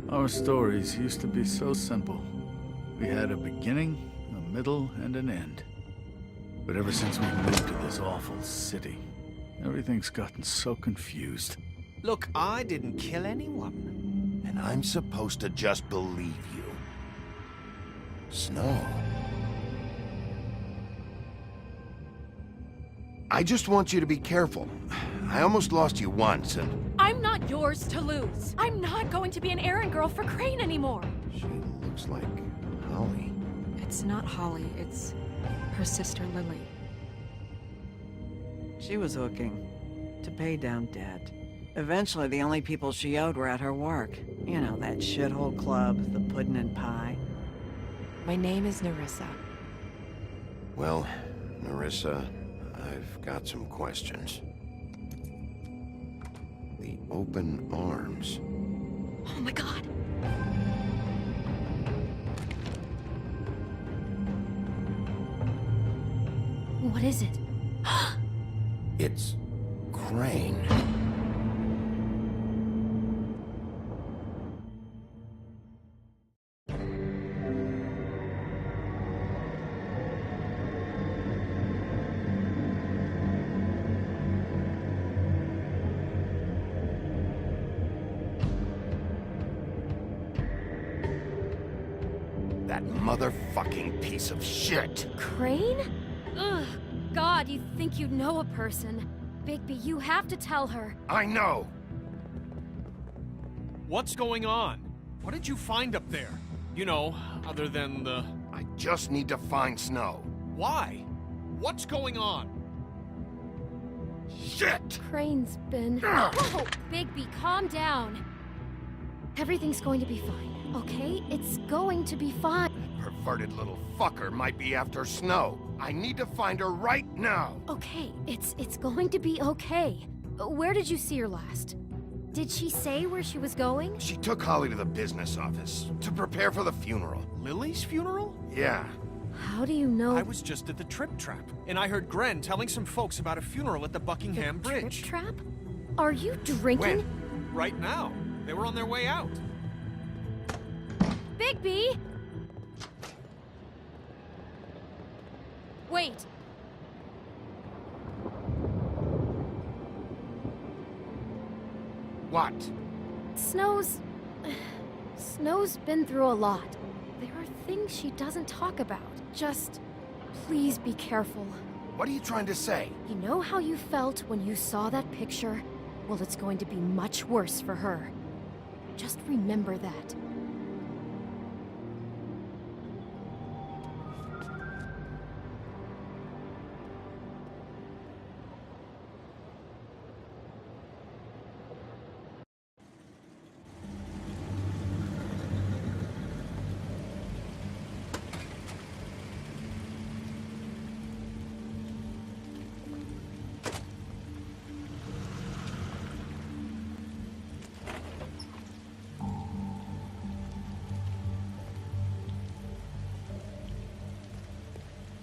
Our stories used to be so simple. We had a beginning, a middle, and an end. But ever since we moved to this awful city, everything's gotten so confused. Look, I didn't kill anyone. And I'm supposed to just believe you. Snow. I just want you to be careful. I almost lost you once, and... I'm not yours to lose. I'm not going to be an errand girl for Crane anymore. She looks like Holly. It's not Holly, it's her sister Lily. She was hooking to pay down debt. Eventually, the only people she owed were at her work. You know, that shithole club, the Puddin' and Pie. My name is Nerissa. Well, Nerissa, I've got some questions. The open arms. Oh my god. What is it? It's Crane. That motherfucking piece of shit! Crane? Ugh. God, you think you know a person. Bigby, you have to tell her. I know! What's going on? What did you find up there? You know, other than the... I just need to find Snow. Why? What's going on? Shit! Crane's been... Oh, Bigby, calm down. Everything's going to be fine, okay? It's going to be fine. That perverted little fucker might be after Snow. I need to find her right now. Okay, it's going to be okay. Where did you see her last? Did she say where she was going? She took Holly to the business office to prepare for the funeral. Lily's funeral? Yeah. How do you know? I was just at the Trip Trap, and I heard Gren telling some folks about a funeral at the Buckingham Bridge. Trip Trap? Are you drinking? When? Right now. They were on their way out. Bigby! Wait. What? Snow's been through a lot. There are things she doesn't talk about. Just, please be careful. What are you trying to say? You know how you felt when you saw that picture? Well, it's going to be much worse for her. Just remember that.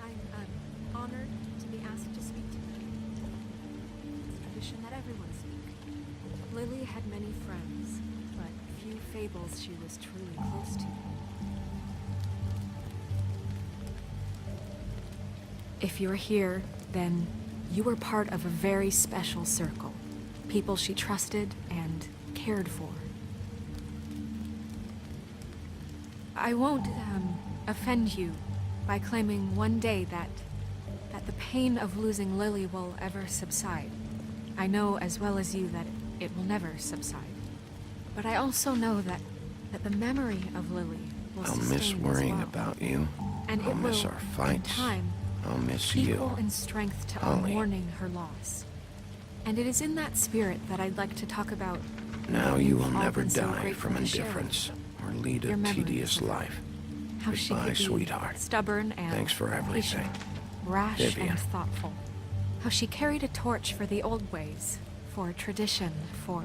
I'm honored to be asked to speak to you. It's tradition that everyone speak. Lily had many friends, but few fables she was truly close to. If you're here, then you were part of a very special circle. People she trusted and cared for. I won't, offend you by claiming one day that the pain of losing Lily will ever subside. I know as well as you that it will never subside. But I also know that the memory of Lily will I'll sustain miss as worrying well. about you. And I'll it miss will, our in fights. time, I'll miss equal you. in strength to our Holly. mourning her loss. And it is in that spirit that I'd like to talk about. Now what you we've will all never been so die grateful from to share. indifference or lead a Your memories tedious of her. life. How she Goodbye, could be sweetheart. stubborn and Thanks for everything. patient, rash Vivian. and thoughtful. How she carried a torch for the old ways, for tradition, for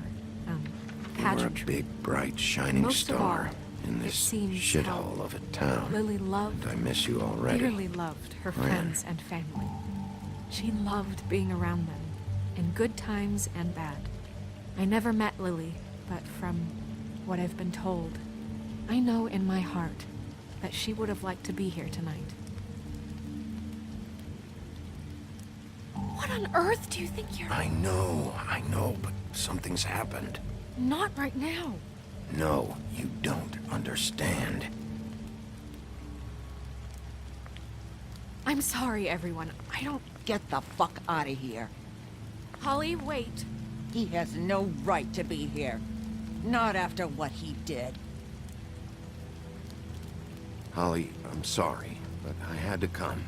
You were a pageantry. big, bright, shining Most of all, star. in It this seems shithole how of a town. Lily loved, And I miss you already. dearly loved her Ren. friends and family. She loved being around them, in good times and bad. I never met Lily, but from what I've been told, I know in my heart that she would have liked to be here tonight. What on earth do you think you're... I know, but something's happened. Not right now. No, you don't understand. I'm sorry, everyone. I don't... Get the fuck out of here. Holly, wait. He has no right to be here. Not after what he did. Holly, I'm sorry, but I had to come.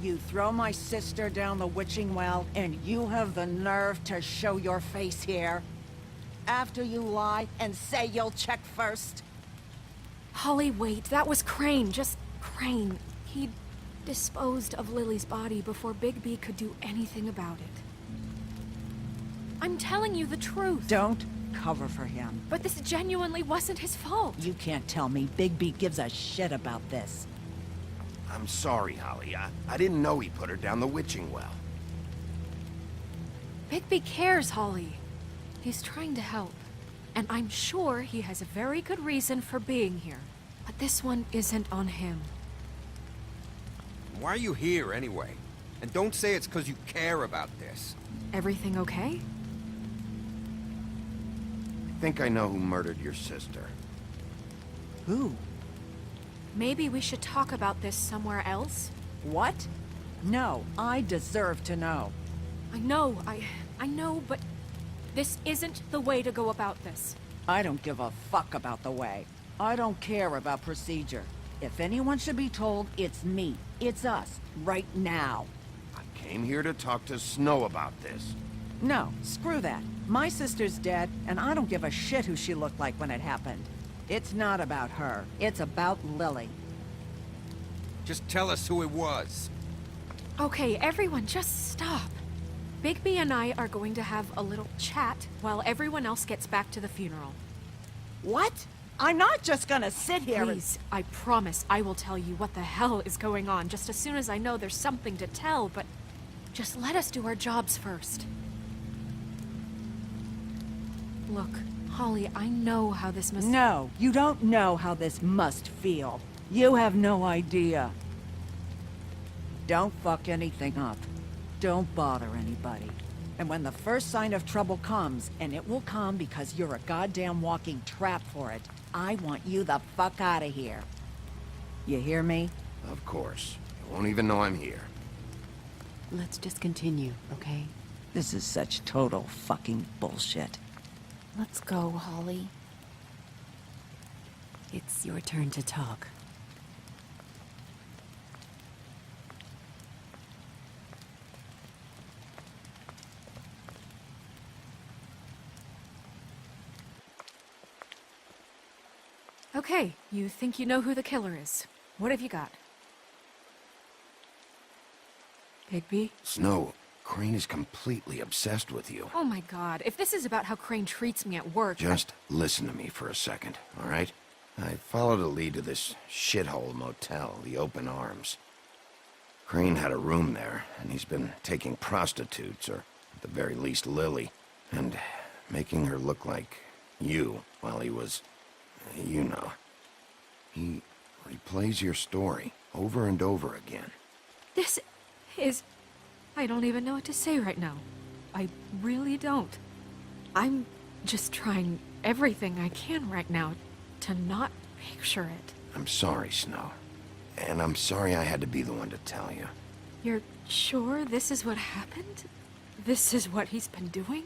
You throw my sister down the witching well, and you have the nerve to show your face here? After you lie and say you'll check first? Holly, wait. That was Crane. Just Crane. He disposed of Lily's body before Bigby could do anything about it. I'm telling you the truth. Don't cover for him. But this genuinely wasn't his fault. You can't tell me Bigby gives a shit about this. I'm sorry, Holly. I didn't know he put her down the witching well. Bigby cares, Holly. He's trying to help. And I'm sure he has a very good reason for being here. But this one isn't on him. Why are you here, anyway? And don't say it's because you care about this. Everything okay? I think I know who murdered your sister. Who? Maybe we should talk about this somewhere else? What? No, I deserve to know. I know, but this isn't the way to go about this. I don't give a fuck about the way. I don't care about procedure. If anyone should be told, it's me. It's us. Right now. I came here to talk to Snow about this. No, screw that. My sister's dead, and I don't give a shit who she looked like when it happened. It's not about her. It's about Lily. Just tell us who it was. Okay, everyone, just stop. Bigby and I are going to have a little chat while everyone else gets back to the funeral. What? I'm not just gonna sit here and... Please, I promise I will tell you what the hell is going on just as soon as I know there's something to tell, but just let us do our jobs first. Look, Holly, I know how this must... No, you don't know how this must feel. You have no idea. Don't fuck anything up. Don't bother anybody. And when the first sign of trouble comes, and it will come because you're a goddamn walking trap for it, I want you the fuck out of here. You hear me? Of course. You won't even know I'm here. Let's just continue, okay? This is such total fucking bullshit. Let's go, Holly. It's your turn to talk. Okay, you think you know who the killer is. What have you got? Bigby? Snow, Crane is completely obsessed with you. Oh my god, if this is about how Crane treats me at work... Just listen to me for a second, all right? I followed a lead to this shithole motel, the Open Arms. Crane had a room there, and he's been taking prostitutes, or at the very least Lily, and making her look like you while he was... you know. He replays your story over and over again. This is... I don't even know what to say right now. I really don't. I'm just trying everything I can right now to not picture it. I'm sorry, Snow. And I'm sorry I had to be the one to tell you. You're sure this is what happened? This is what he's been doing?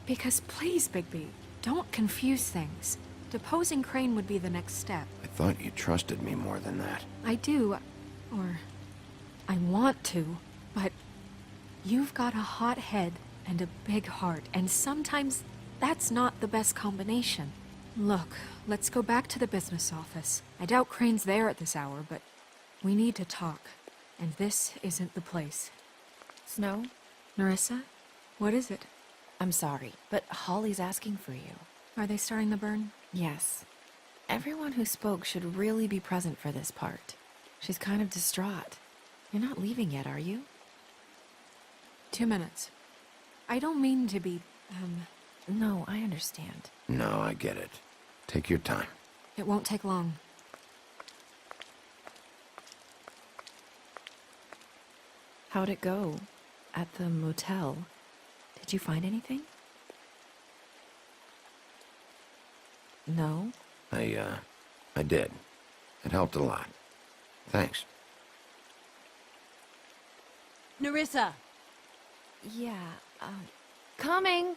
Because please, Bigby, don't confuse things. Deposing Crane would be the next step. I thought you trusted me more than that. I do, or I want to, but you've got a hot head and a big heart, and sometimes that's not the best combination. Look, let's go back to the business office. I doubt Crane's there at this hour, but we need to talk, and this isn't the place. Snow? Nerissa? What is it? I'm sorry, but Holly's asking for you. Are they starting the burn? Yes. Everyone who spoke should really be present for this part. She's kind of distraught. You're not leaving yet, are you? 2 minutes. I don't mean to be, No, I understand. No, I get it. Take your time. It won't take long. How'd it go? At the motel? Did you find anything? No? I did. It helped a lot. Thanks. Nerissa! Yeah, Coming!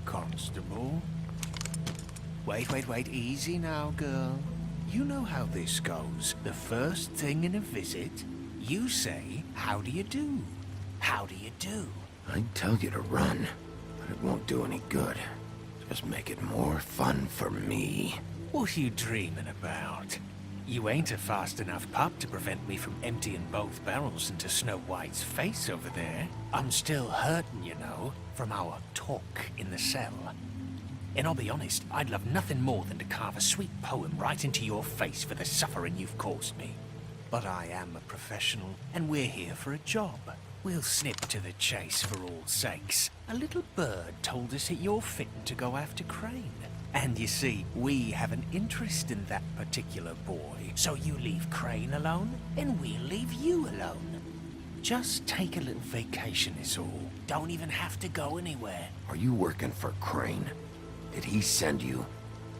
Constable? Wait, easy now, girl. You know how this goes. The first thing in a visit, you say, how do you do? How do you do? I'd tell you to run, but it won't do any good. Just make it more fun for me. What are you dreaming about? You ain't a fast enough pup to prevent me from emptying both barrels into Snow White's face over there. I'm still hurting, you know, from our talk in the cell. And I'll be honest, I'd love nothing more than to carve a sweet poem right into your face for the suffering you've caused me. But I am a professional, and we're here for a job. We'll snip to the chase for all sakes. A little bird told us that you're fitting to go after Crane. And you see, we have an interest in that particular boy. So you leave Crane alone, and we'll leave you alone. Just take a little vacation is all. Don't even have to go anywhere. Are you working for Crane? Did he send you?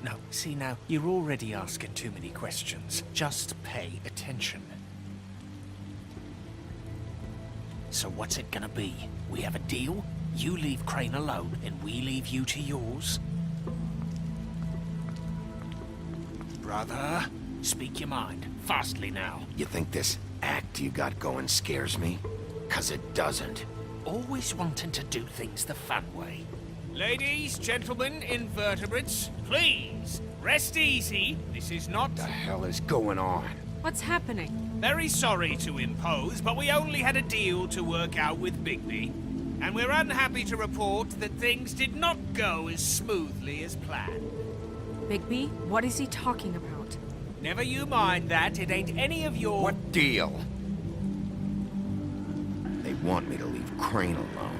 No, see now, you're already asking too many questions. Just pay attention. So what's it gonna be? We have a deal? You leave Crane alone, and we leave you to yours? Brother, speak your mind. Fastly now. You think this act you got going scares me? 'Cause it doesn't. Always wanting to do things the fun way. Ladies, gentlemen, invertebrates, please, rest easy. This is not... What the hell is going on? What's happening? Very sorry to impose, but we only had a deal to work out with Bigby. And we're unhappy to report that things did not go as smoothly as planned. Bigby, what is he talking about? Never you mind that, it ain't any of your... What deal? They want me to leave Crane alone.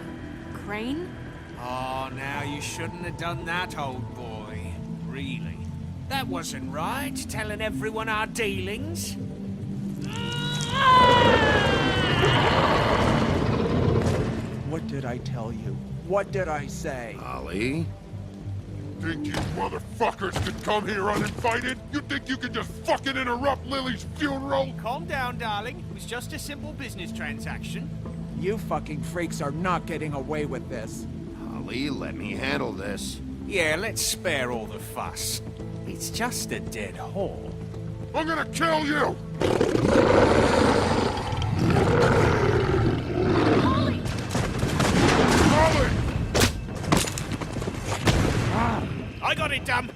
Crane? Oh, now you shouldn't have done that, old boy. Really. That wasn't right, telling everyone our dealings. What did I tell you? What did I say? Ollie? Think you motherfuckers could come here uninvited? You think you could just fucking interrupt Lily's funeral? Calm down, darling. It was just a simple business transaction. You fucking freaks are not getting away with this. Ollie, let me handle this. Yeah, let's spare all the fuss. It's just a dead hole. I'm gonna kill you! Holly! Ollie! I got it, dumb.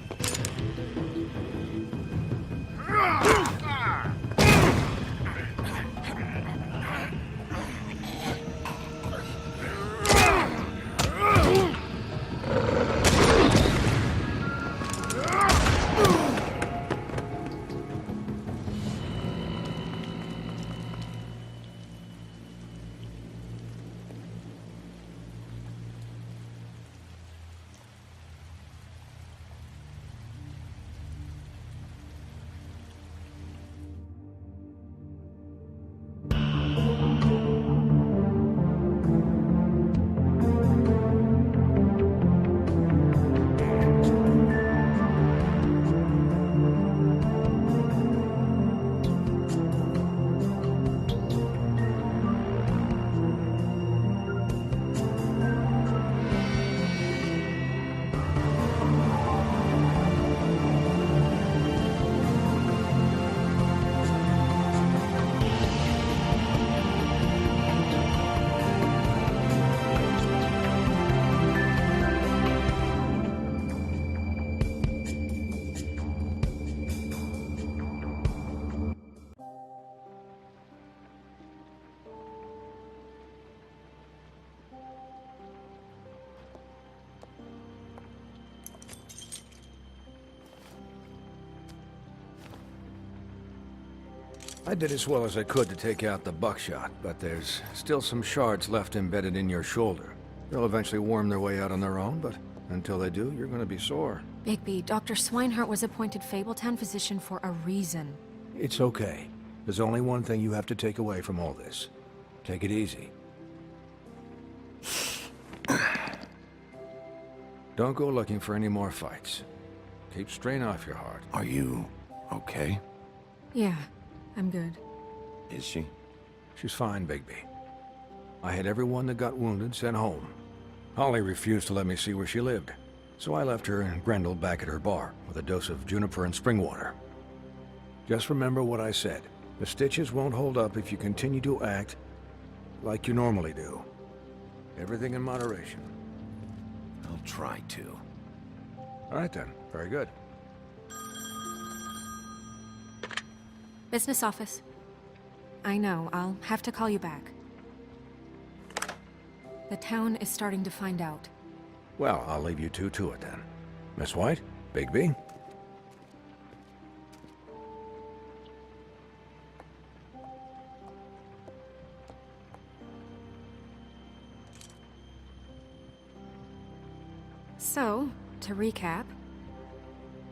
I did as well as I could to take out the buckshot, but there's still some shards left embedded in your shoulder. They'll eventually worm their way out on their own, but until they do, you're gonna be sore. Bigby, Dr. Swinehart was appointed Fabletown physician for a reason. It's okay. There's only one thing you have to take away from all this. Take it easy. Don't go looking for any more fights. Keep strain off your heart. Are you okay? Yeah, I'm good. Is she? She's fine, Bigby. I had everyone that got wounded sent home. Holly refused to let me see where she lived, so I left her and Grendel back at her bar with a dose of juniper and spring water. Just remember what I said. The stitches won't hold up if you continue to act like you normally do. Everything in moderation. I'll try to. All right then. Very good. Business office. I know, I'll have to call you back. The town is starting to find out. Well, I'll leave you two to it then. Miss White, Bigby. So, to recap,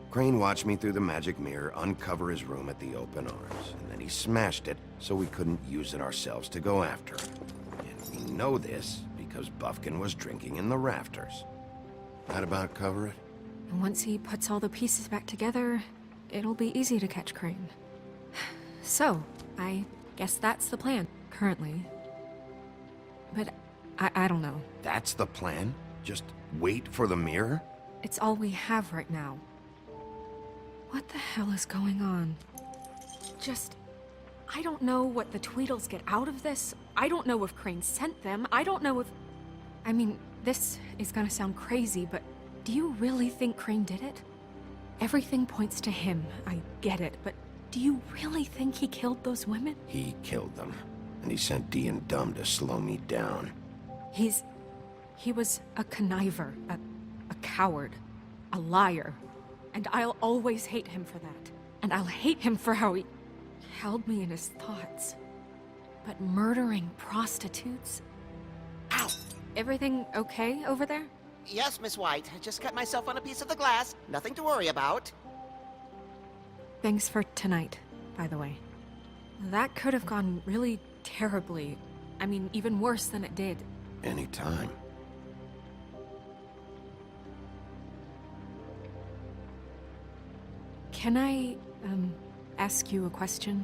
Crane watched me through the magic mirror uncover his room at the open arms, and then he smashed it so we couldn't use it ourselves to go after him. And we know this because Buffkin was drinking in the rafters. That about cover it? and once he puts all the pieces back together, it'll be easy to catch Crane. So, I guess that's the plan, currently. But I don't know. That's the plan? Just wait for the mirror? It's all we have right now. What the hell is going on? I don't know what the Tweedles get out of this. I don't know if Crane sent them. I don't know if... I mean, this is gonna sound crazy, but do you really think Crane did it? Everything points to him, I get it, but do you really think he killed those women? He killed them, and he sent Dee and Dumb to slow me down. He was a conniver, a coward, a liar, and I'll always hate him for that. And I'll hate him for how he held me in his thoughts. But murdering prostitutes? Ow! Everything okay over there? Yes, Miss White. I just cut myself on a piece of the glass. Nothing to worry about. Thanks for tonight, by the way. That could have gone really terribly. I mean, even worse than it did. Anytime. Can I, ask you a question?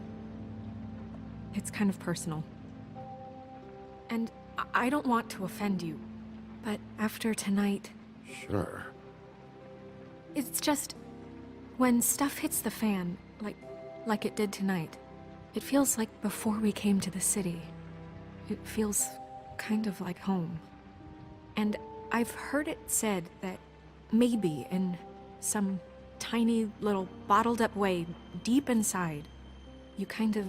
It's kind of personal. And I don't want to offend you, but after tonight... Sure. It's just... when stuff hits the fan, like it did tonight, it feels like before we came to the city. It feels kind of like home. And I've heard it said that maybe in some tiny little bottled up way deep inside, you kind of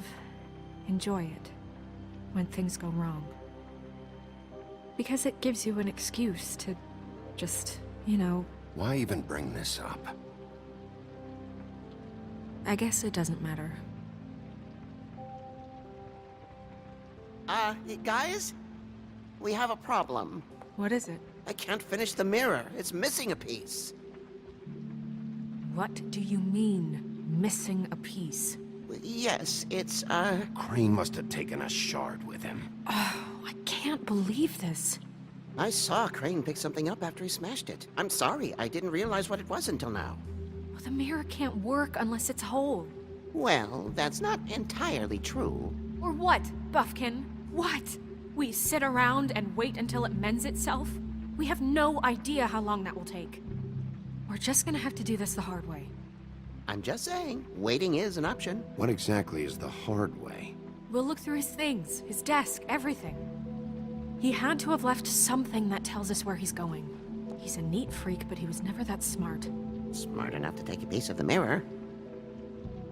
enjoy it when things go wrong. Because it gives you an excuse to just, you know... Why even bring this up? I guess it doesn't matter. Guys? We have a problem. What is it? I can't finish the mirror. It's missing a piece. What do you mean, missing a piece? Yes, it's, Crane must have taken a shard with him. Oh, I can't believe this. I saw Crane pick something up after he smashed it. I'm sorry, I didn't realize what it was until now. Well, the mirror can't work unless it's whole. Well, that's not entirely true. Or what, Buffkin? What? We sit around and wait until it mends itself? We have no idea how long that will take. We're just gonna have to do this the hard way. I'm just saying, waiting is an option. What exactly is the hard way? We'll look through his things, his desk, everything. He had to have left something that tells us where he's going. He's a neat freak, but he was never that smart. Smart enough to take a piece of the mirror.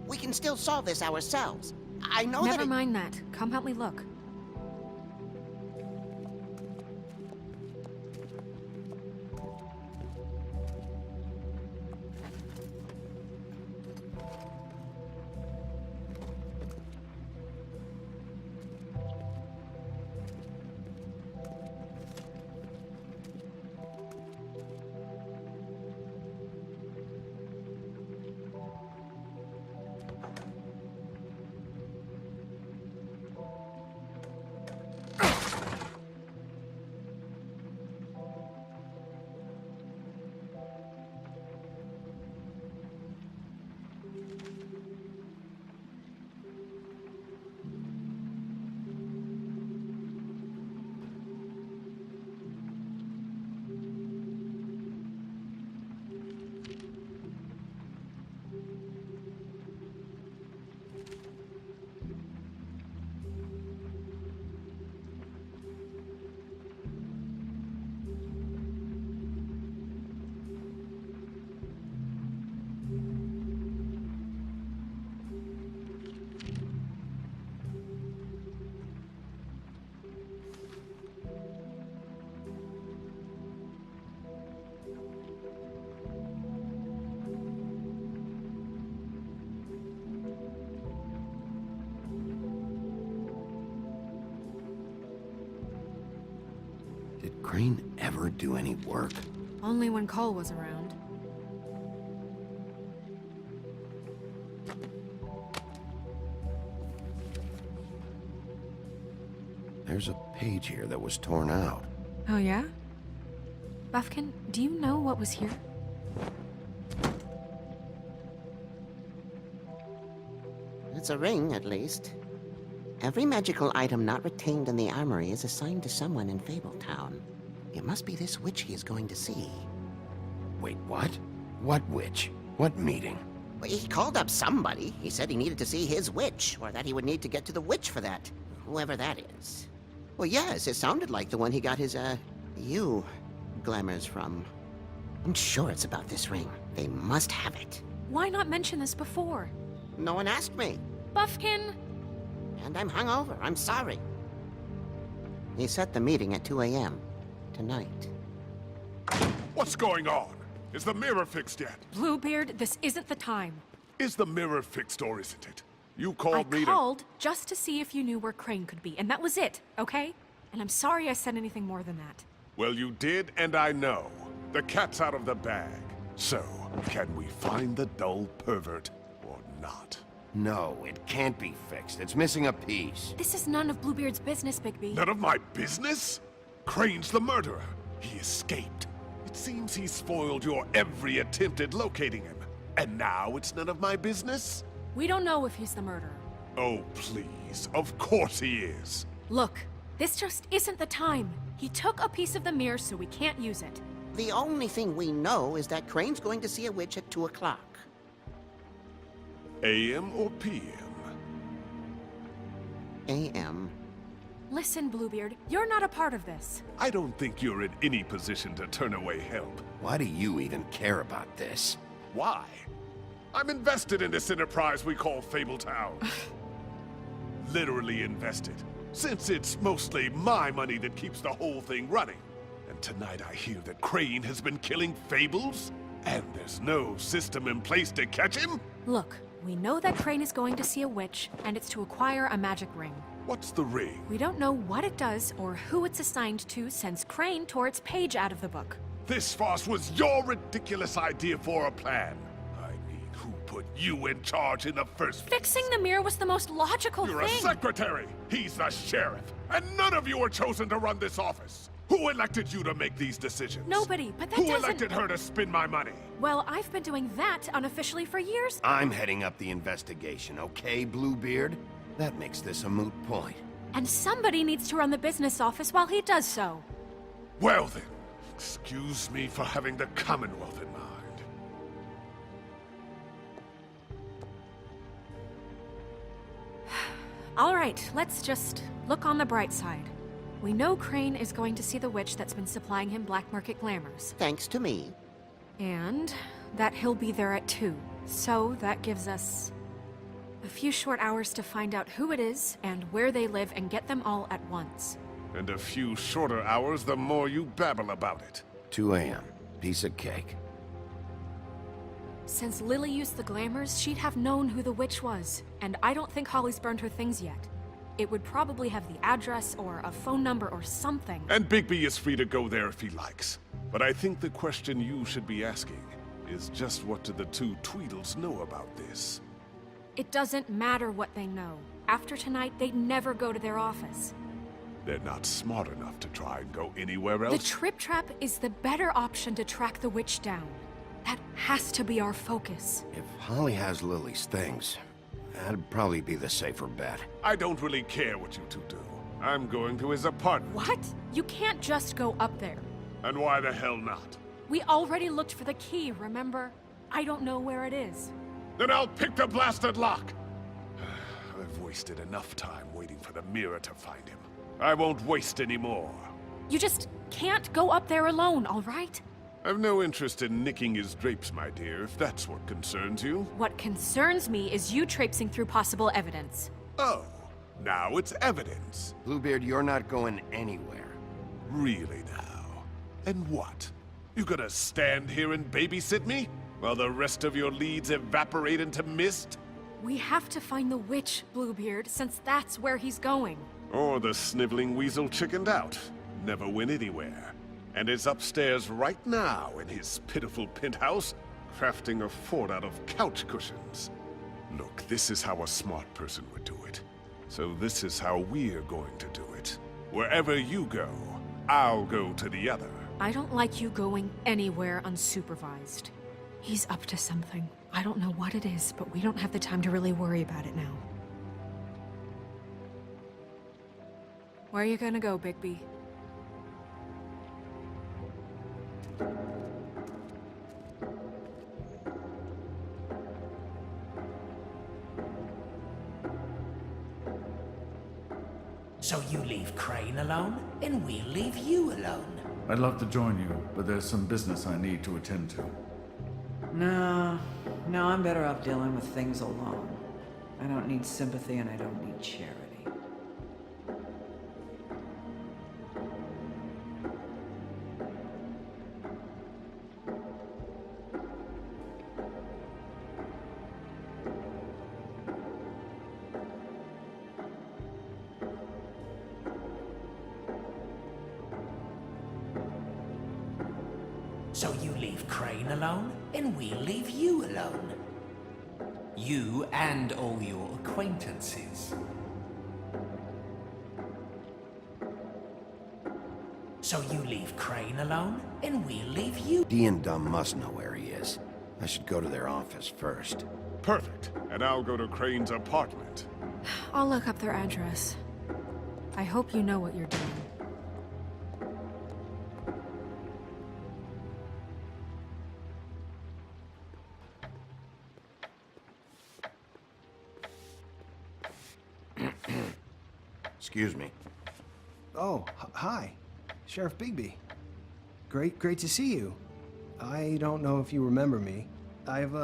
We can still solve this ourselves. I know Never mind that. Come help me look. Did Crane ever do any work? Only when Cole was around. There's a page here that was torn out. Oh, yeah? Buffkin, do you know what was here? It's a ring, at least. Every magical item not retained in the armory is assigned to someone in Fabletown. It must be this witch he is going to see. Wait, what? What witch? What meeting? Well, he called up somebody. He said he needed to see his witch, or that he would need to get to the witch for that. Whoever that is. Well, yes, it sounded like the one he got his, glamours from. I'm sure it's about this ring. They must have it. Why not mention this before? No one asked me. Buffkin! And I'm hungover. I'm sorry. He set the meeting at 2 a.m. tonight. What's going on? Is the mirror fixed yet? Bluebeard, this isn't the time. Is the mirror fixed or isn't it? You called me I called just to see if you knew where Crane could be, and that was it, okay? And I'm sorry I said anything more than that. Well, you did, and I know. The cat's out of the bag. So, can we find the dull pervert or not? No, it can't be fixed. It's missing a piece. This is none of Bluebeard's business, Bigby. None of my business? Crane's the murderer. He escaped. It seems he spoiled your every attempt at locating him. And now it's none of my business? We don't know if he's the murderer. Oh, please. Of course he is. Look, this just isn't the time. He took a piece of the mirror, so we can't use it. The only thing we know is that Crane's going to see a witch at 2 o'clock. AM or PM? AM. Listen, Bluebeard, you're not a part of this. I don't think you're in any position to turn away help. Why do you even care about this? Why? I'm invested in this enterprise we call Fabletown. Literally invested. Since it's mostly my money that keeps the whole thing running. And tonight I hear that Crane has been killing Fables? And there's no system in place to catch him? Look, we know that Crane is going to see a witch, and it's to acquire a magic ring. What's the ring? We don't know what it does or who it's assigned to since Crane tore its page out of the book. This farce was your ridiculous idea for a plan. I mean, who put you in charge in the first place? Fixing the mirror was the most logical You're thing. a secretary! He's the sheriff! And none of you were chosen to run this office! Who elected you to make these decisions? Nobody, but that Who doesn't... elected her to spend my money? Well, I've been doing that unofficially for years. I'm heading up the investigation, okay, Bluebeard? That makes this a moot point. And somebody needs to run the business office while he does so. Well then, excuse me for having the Commonwealth in mind. All right, let's just look on the bright side. We know Crane is going to see the witch that's been supplying him black market glamours. Thanks to me. And that he'll be there at 2. So that gives us a few short hours to find out who it is and where they live and get them all at once. And a few shorter hours the more you babble about it. 2 a.m. Piece of cake. Since Lily used the glamours, she'd have known who the witch was. And I don't think Holly's burned her things yet. It would probably have the address or a phone number or something. And Bigby is free to go there if he likes. But I think the question you should be asking is just what do the two Tweedles know about this? It doesn't matter what they know. After tonight, they'd never go to their office. They're not smart enough to try and go anywhere The else. Trip Trap is the better option to track the witch down. That has to be our focus. If Holly has Lily's things, that'd probably be the safer bet. I don't really care what you two do. I'm going to his apartment. What? You can't just go up there. And why the hell not? We already looked for the key, remember? I don't know where it is. Then I'll pick the blasted lock! I've wasted enough time waiting for the mirror to find him. I won't waste any more. You just can't go up there alone, all right? I've no interest in nicking his drapes, my dear, if that's what concerns you. What concerns me is you traipsing through possible evidence. Oh, now it's evidence. Bluebeard, you're not going anywhere. Really now? And what? You gonna stand here and babysit me? While the rest of your leads evaporate into mist? We have to find the witch, Bluebeard, since that's where he's going. Or the sniveling weasel chickened out. never went anywhere, and is upstairs right now in his pitiful penthouse, crafting a fort out of couch cushions. Look, this is how a smart person would do it. So this is how we're going to do it. Wherever you go, I'll go to the other. I don't like you going anywhere unsupervised. He's up to something. I don't know what it is, but we don't have the time to really worry about it now. Where are you gonna go, Bigby? So you leave Crane alone, and we'll leave you alone. I'd love to join you, but there's some business I need to attend to. No, I'm better off dealing with things alone. I don't need sympathy and I don't need charity. So you leave Crane alone, and we'll leave you alone. You and all your acquaintances. So you leave Crane alone, and we'll leave you. Dee and Dumb must know where he is. I should go to their office first. Perfect. And I'll go to Crane's apartment. I'll look up their address. I hope you know what you're doing. Excuse me. Oh, hi. Sheriff Bigby. Great to see you. I don't know if you remember me. I've,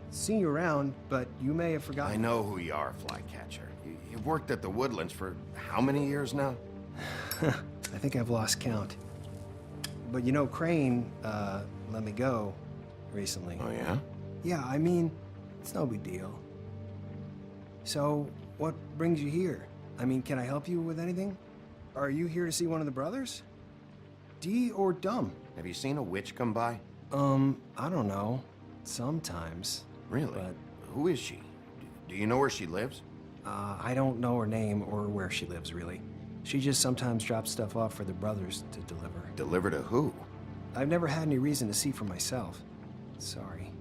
seen you around, but you may have forgotten. I know who you are, Flycatcher. You've worked at the Woodlands for how many years now? I think I've lost count. But you know, Crane, let me go recently. Oh, yeah? Yeah, I mean, it's no big deal. So, what brings you here? I mean, can I help you with anything? Are you here to see one of the brothers? Dee or Dumb? Have you seen a witch come by? I don't know. Sometimes. Really? But who is she? Do you know where she lives? I don't know her name or where she lives, really. She just sometimes drops stuff off for the brothers to deliver. Deliver to who? I've never had any reason to see for myself. Sorry.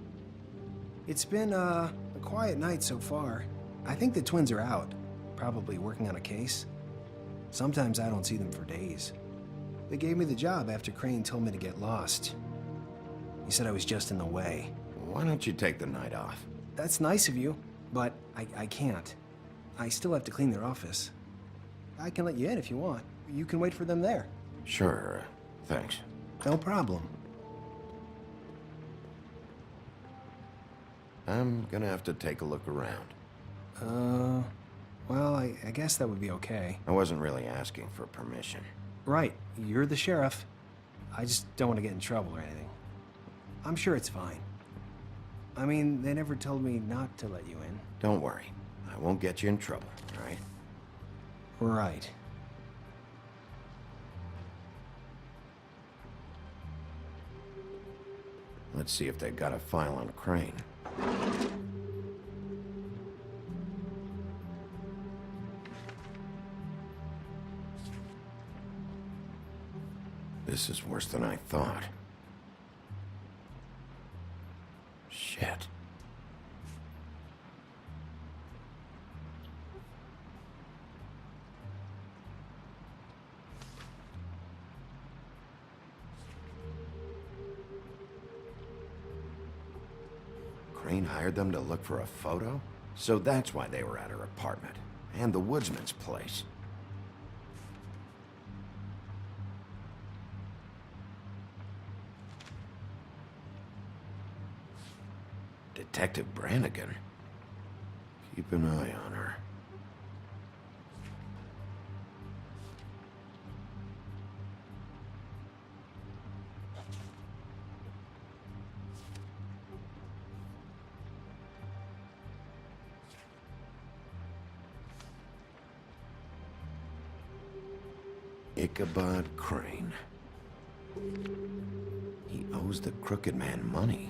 It's been, a quiet night so far. I think the twins are out. Probably working on a case. Sometimes I don't see them for days. They gave me the job after Crane told me to get lost. He said I was just in the way. Why don't you take the night off? That's nice of you, but I can't. I still have to clean their office. I can let you in if you want. You can wait for them there. Sure, thanks. No problem. I'm gonna have to take a look around. Well, I guess that would be okay. I wasn't really asking for permission. Right, you're the sheriff. I just don't want to get in trouble or anything. I'm sure it's fine. I mean, they never told me not to let you in. Don't worry. I won't get you in trouble, all right? Right. Let's see if they've got a file on Crane. This is worse than I thought. Shit. Crane hired them to look for a photo? So that's why they were at her apartment. And the woodsman's place. Detective Brannigan? Keep an eye on her. Ichabod Crane. He owes the Crooked Man money.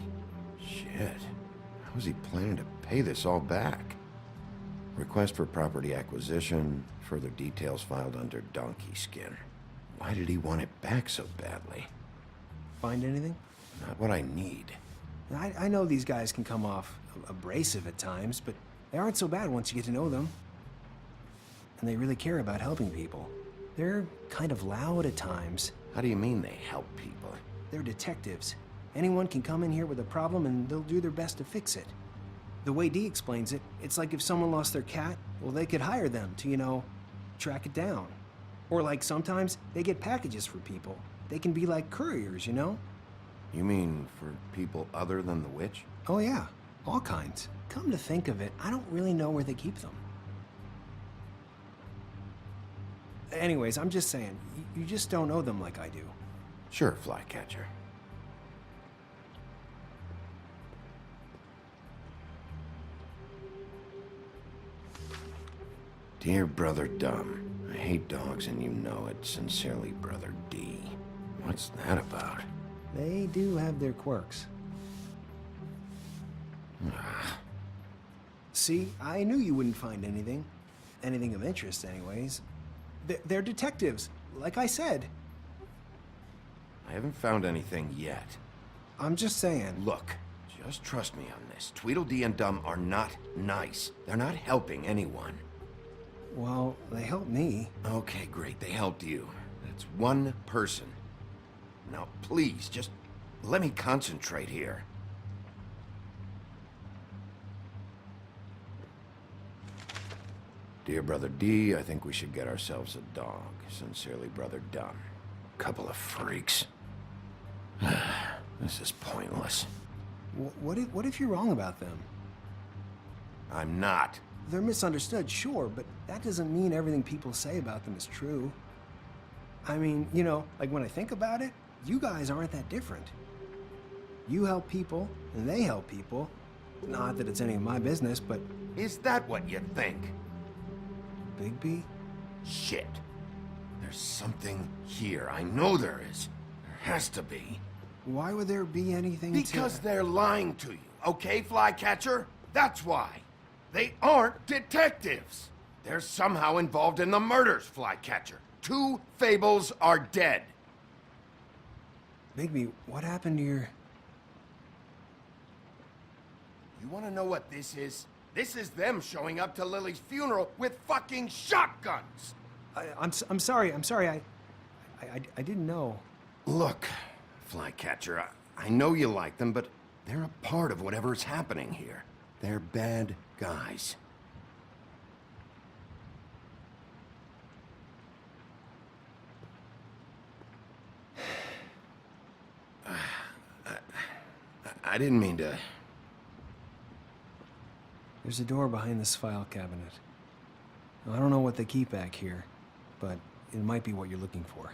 Shit. How is he planning to pay this all back? Request for property acquisition. Further details filed under Donkey Skin. Why did he want it back so badly? Find anything? Not what I need. I know these guys can come off abrasive at times, but they aren't so bad once you get to know them. And they really care about helping people. They're kind of loud at times. How do you mean they help people? They're detectives. Anyone can come in here with a problem and they'll do their best to fix it. The way Dee explains it, it's like if someone lost their cat, well, they could hire them to, you know, track it down. Or like sometimes they get packages for people. They can be like couriers, you know? You mean for people other than the witch? Oh yeah, all kinds. Come to think of it, I don't really know where they keep them. Anyways, I'm just saying, you just don't know them like I do. Sure, Flycatcher. Dear Brother Dumb, I hate dogs and you know it. Sincerely, Brother D. What's that about? They do have their quirks. See, I knew you wouldn't find anything. Anything of interest, anyways. They're detectives, like I said. I haven't found anything yet. I'm just saying. Look, just trust me on this. Tweedledee and Dumb are not nice. They're not helping anyone. Well, they helped me. Okay, great. They helped you. That's one person. Now, please, just let me concentrate here. Dear Brother D, I think we should get ourselves a dog. Sincerely, Brother Dumb. Couple of freaks. This is pointless. What if you're wrong about them? I'm not. They're misunderstood, sure, but that doesn't mean everything people say about them is true. I mean, you know, like when I think about it, you guys aren't that different. You help people, and they help people. Not that it's any of my business, but... Is that what you think? Bigby? Shit. There's something here. I know there is. There has to be. Why would there be anything Because they're lying to you, okay, Flycatcher? That's why. They aren't detectives. They're somehow involved in the murders, Flycatcher. 2 Fables are dead. Bigby, what happened to your... You want to know what this is? This is them showing up to Lily's funeral with fucking shotguns! I'm sorry, I didn't know. Look, Flycatcher, I know you like them, but they're a part of whatever's happening here. They're bad guys. I didn't mean to... There's a door behind this file cabinet. I don't know what they keep back here, but it might be what you're looking for.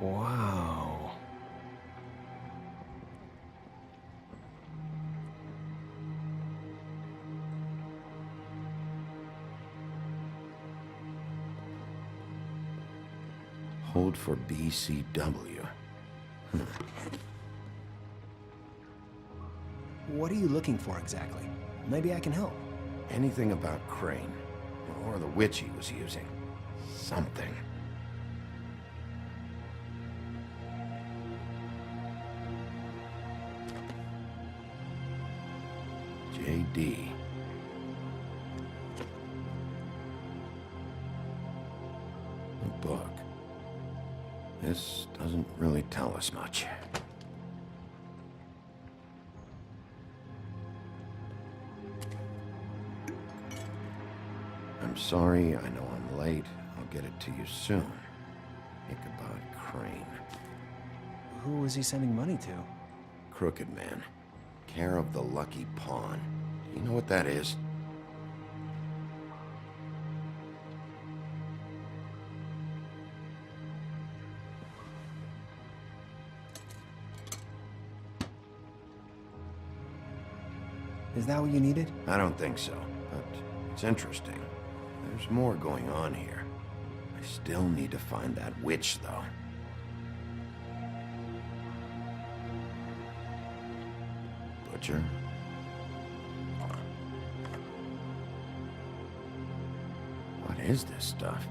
Wow. Hold for BCW. What are you looking for exactly? Maybe I can help. Anything about Crane, or the witch he was using. Something. JD. A book. This doesn't really tell us much. I'm sorry, I know I'm late. I'll get it to you soon. Ichabod Crane. Who was he sending money to? Crooked Man. Care of the Lucky Pawn. Do you know what that is? Is that what you needed? I don't think so, but it's interesting. There's more going on here. I still need to find that witch, though. Butcher? What is this stuff?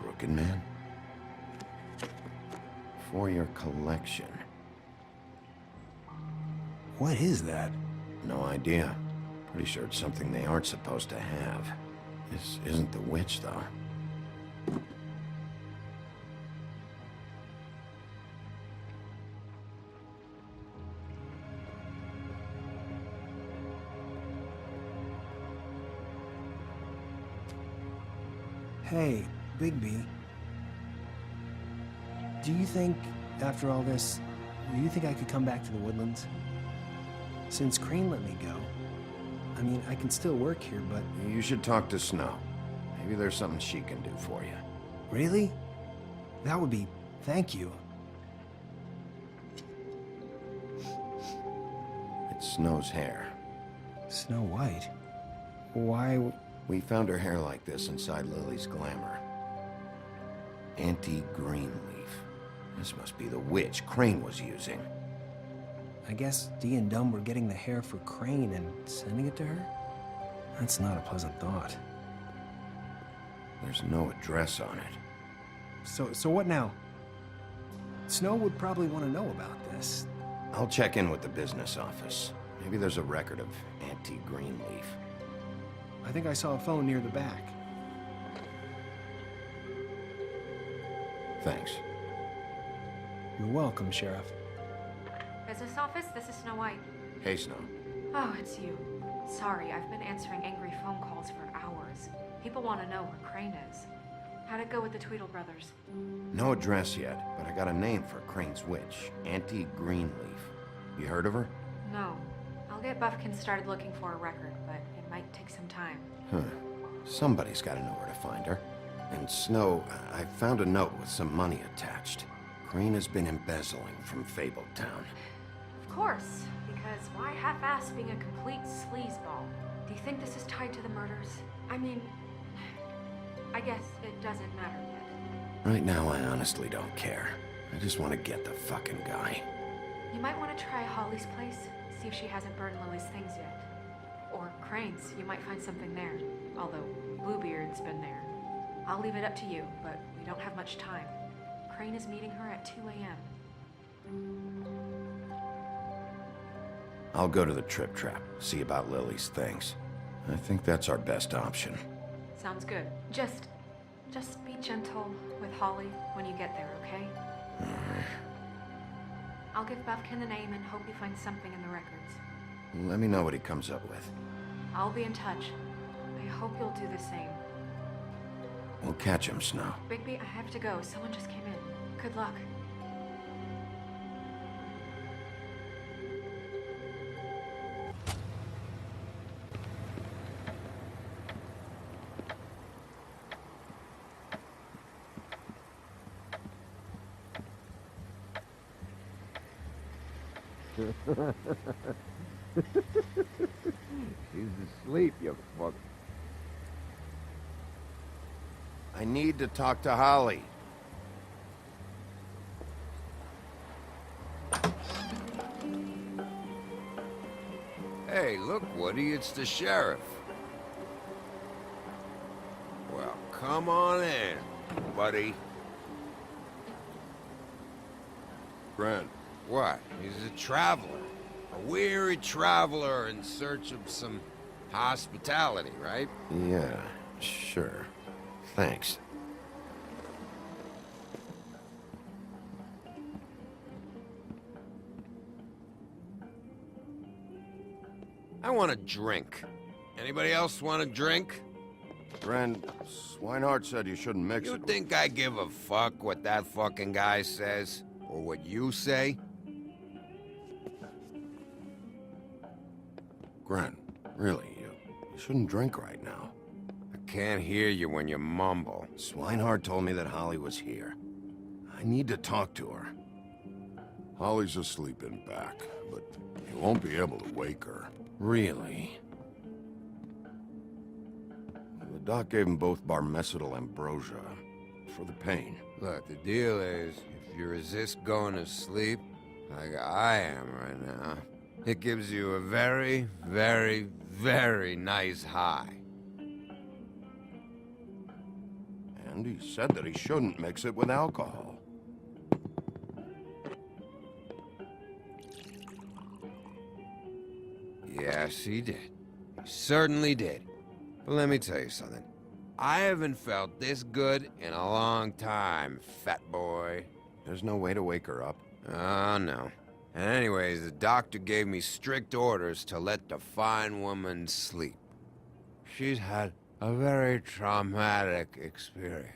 Crooked Man? For your collection. What is that? No idea. Pretty sure it's something they aren't supposed to have. This isn't the witch, though. Hey, Bigby. Do you think, after all this, do you think I could come back to the Woodlands? Since Crane let me go. I mean, I can still work here, but... You should talk to Snow. Maybe there's something she can do for you. Really? That would be... Thank you. It's Snow's hair. Snow White? Why... We found her hair like this inside Lily's glamour. Anti-Greenleaf. This must be the witch Crane was using. I guess Dee and Dumb were getting the hair for Crane and sending it to her? That's not a pleasant thought. There's no address on it. So what now? Snow would probably want to know about this. I'll check in with the business office. Maybe there's a record of Anti-Greenleaf. I think I saw a phone near the back. Thanks. You're welcome, Sheriff. Business office, this is Snow White. Hey, Snow. Oh, it's you. Sorry, I've been answering angry phone calls for hours. People want to know where Crane is. How'd it go with the Tweedle brothers? No address yet, but I got a name for Crane's witch. Anti-Greenleaf. You heard of her? No. I'll get Buffkin started looking for a record, but it might take some time. Huh. Somebody's got to know where to find her. And Snow, I found a note with some money attached. Crane has been embezzling from Fabletown. Of course, because why half-ass being a complete sleazeball? Do you think this is tied to the murders? I mean, I guess it doesn't matter yet. Right now, I honestly don't care. I just want to get the fucking guy. You might want to try Holly's place, see if she hasn't burned Lily's things yet. Or Crane's, you might find something there. Although, Bluebeard's been there. I'll leave it up to you, but we don't have much time. Crane is meeting her at 2 a.m. I'll go to the Trip Trap, see about Lily's things. I think that's our best option. Sounds good. Just be gentle with Holly when you get there, okay? I'll give Buffkin the name and hope he finds something in the records. Let me know what he comes up with. I'll be in touch. I hope you'll do the same. We'll catch him, Snow. Bigby, I have to go. Someone just came in. Good luck. He's asleep, you fuck. I need to talk to Holly. Hey, look, Woody, it's the sheriff. Well, come on in, buddy. Grant. What? He's a traveler. A weary traveler in search of some hospitality, right? Yeah, sure. Thanks. I want a drink. Anybody else want a drink? Friend, Swinehart said you shouldn't mix it. You think I give a fuck what that fucking guy says? Or what you say? Grant, really, you shouldn't drink right now. I can't hear you when you mumble. Swinehart told me that Holly was here. I need to talk to her. Holly's asleep in back, but you won't be able to wake her. Really? The doc gave them both Barmecidal ambrosia for the pain. Look, the deal is, if you resist going to sleep, like I am right now, it gives you a very, very, very nice high. And he said that he shouldn't mix it with alcohol. Yes, he did. He certainly did. But let me tell you something. I haven't felt this good in a long time, fat boy. There's no way to wake her up. Oh, no. And anyways, the doctor gave me strict orders to let the fine woman sleep. She's had a very traumatic experience.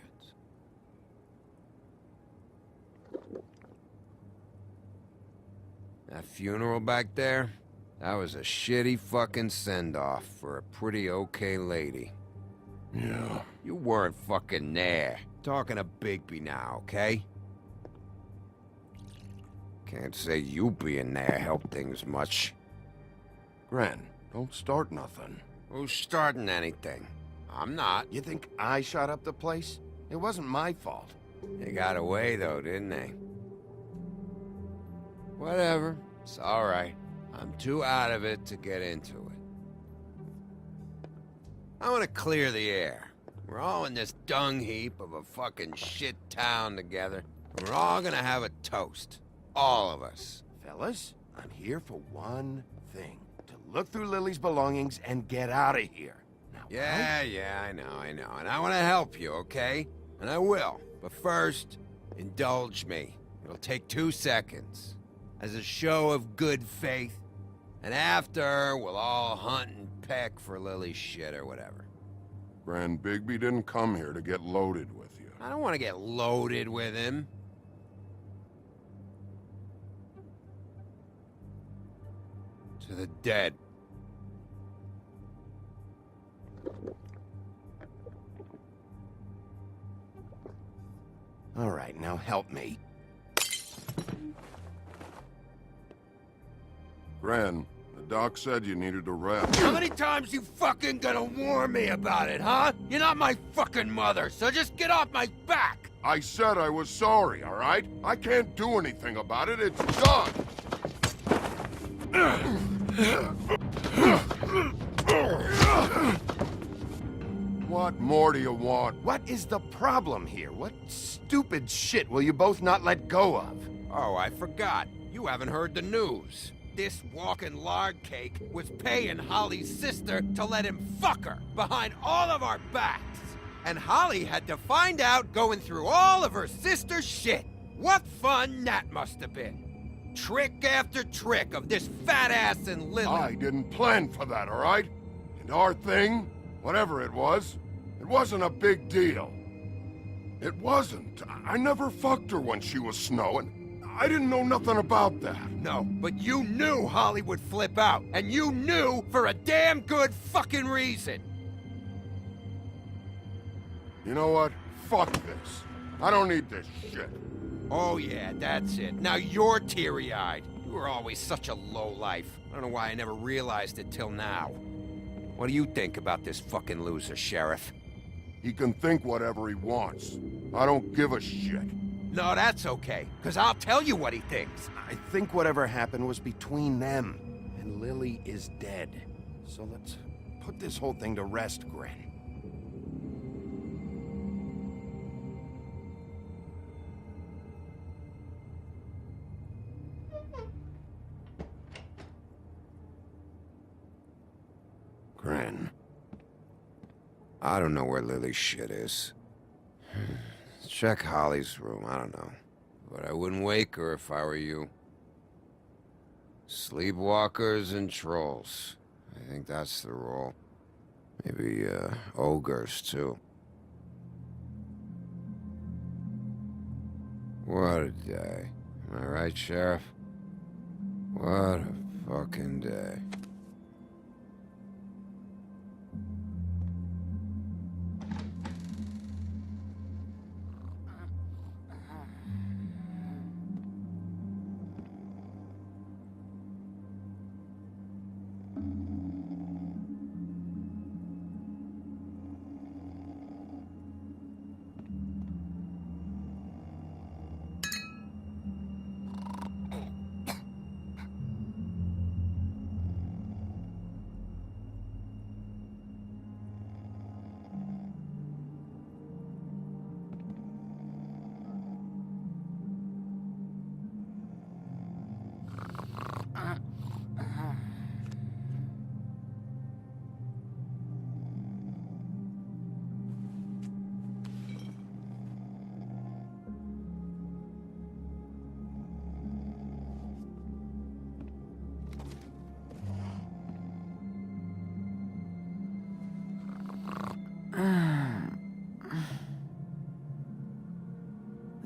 That funeral back there? That was a shitty fucking send-off for a pretty okay lady. Yeah. You weren't fucking there. Talking to Bigby now, okay? Can't say you being there helped things much. Grant, don't start nothing. Who's starting anything? I'm not. You think I shot up the place? It wasn't my fault. They got away though, didn't they? Whatever. It's alright. I'm too out of it to get into it. I want to clear the air. We're all in this dung heap of a fucking shit town together. And we're all gonna have a toast. All of us. Fellas, I'm here for one thing. To look through Lily's belongings and get out of here. Now, Yeah, I know. And I want to help you, okay? And I will. But first, indulge me. It'll take 2 seconds. As a show of good faith. And after, we'll all hunt and peck for Lily's shit or whatever. Grand Bigby didn't come here to get loaded with you. I don't want to get loaded with him. To the dead. All right, now help me. Gran, the doc said you needed a rest. How many times you fucking gonna warn me about it, huh? You're not my fucking mother, so just get off my back! I said I was sorry, all right? I can't do anything about it. It's done. What more do you want? What is the problem here? What stupid shit will you both not let go of? Oh, I forgot. You haven't heard the news. This walking lard cake was paying Holly's sister to let him fuck her behind all of our backs. And Holly had to find out going through all of her sister's shit. What fun that must have been. Trick after trick of this fat ass and Lily. I didn't plan for that, all right? And our thing, whatever it wasn't a big deal. It wasn't. I never fucked her when she was snowing. I didn't know nothing about that. No, but you knew Holly would flip out. And you knew for a damn good fucking reason. You know what? Fuck this. I don't need this shit. Oh yeah, that's it. Now you're teary-eyed. You were always such a lowlife. I don't know why I never realized it till now. What do you think about this fucking loser, Sheriff? He can think whatever he wants. I don't give a shit. No, that's okay, because I'll tell you what he thinks. I think whatever happened was between them, and Lily is dead. So let's put this whole thing to rest, Gren. I don't know where Lily's shit is. Check Holly's room, I don't know. But I wouldn't wake her if I were you. Sleepwalkers and trolls. I think that's the rule. Maybe, ogres, too. What a day. Am I right, Sheriff? What a fucking day.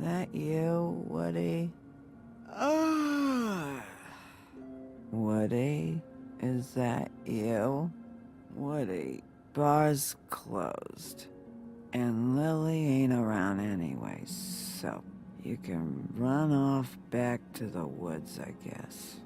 That you, Woody? Woody? Is that you? Woody, bar's closed. And Lily ain't around anyway, so you can run off back to the woods, I guess.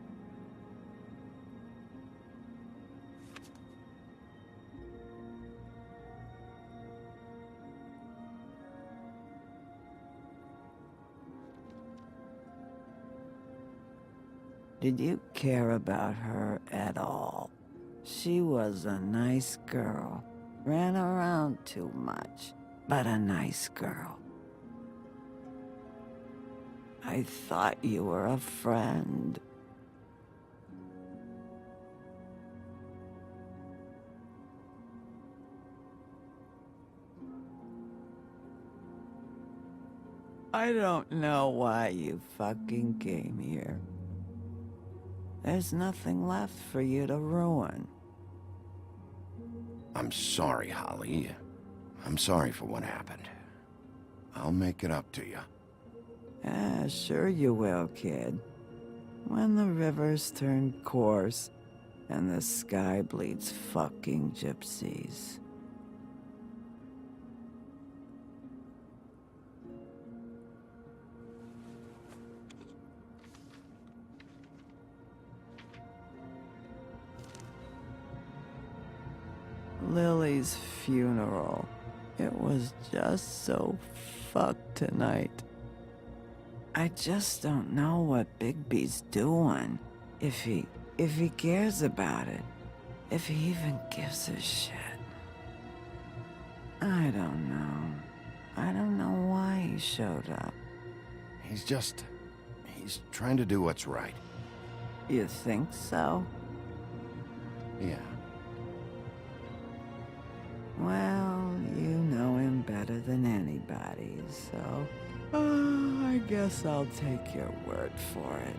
Did you care about her at all? She was a nice girl. Ran around too much, but a nice girl. I thought you were a friend. I don't know why you fucking came here. There's nothing left for you to ruin. I'm sorry, Holly. I'm sorry for what happened. I'll make it up to you. Ah, sure you will, kid. When the rivers turn coarse and the sky bleeds fucking gypsies. Lily's funeral. It was just so fucked tonight. I just don't know what Bigby's doing. If he cares about it. If he even gives a shit. I don't know. I don't know why he showed up. He's trying to do what's right. You think so? Yeah. Well, you know him better than anybody, so... I guess I'll take your word for it.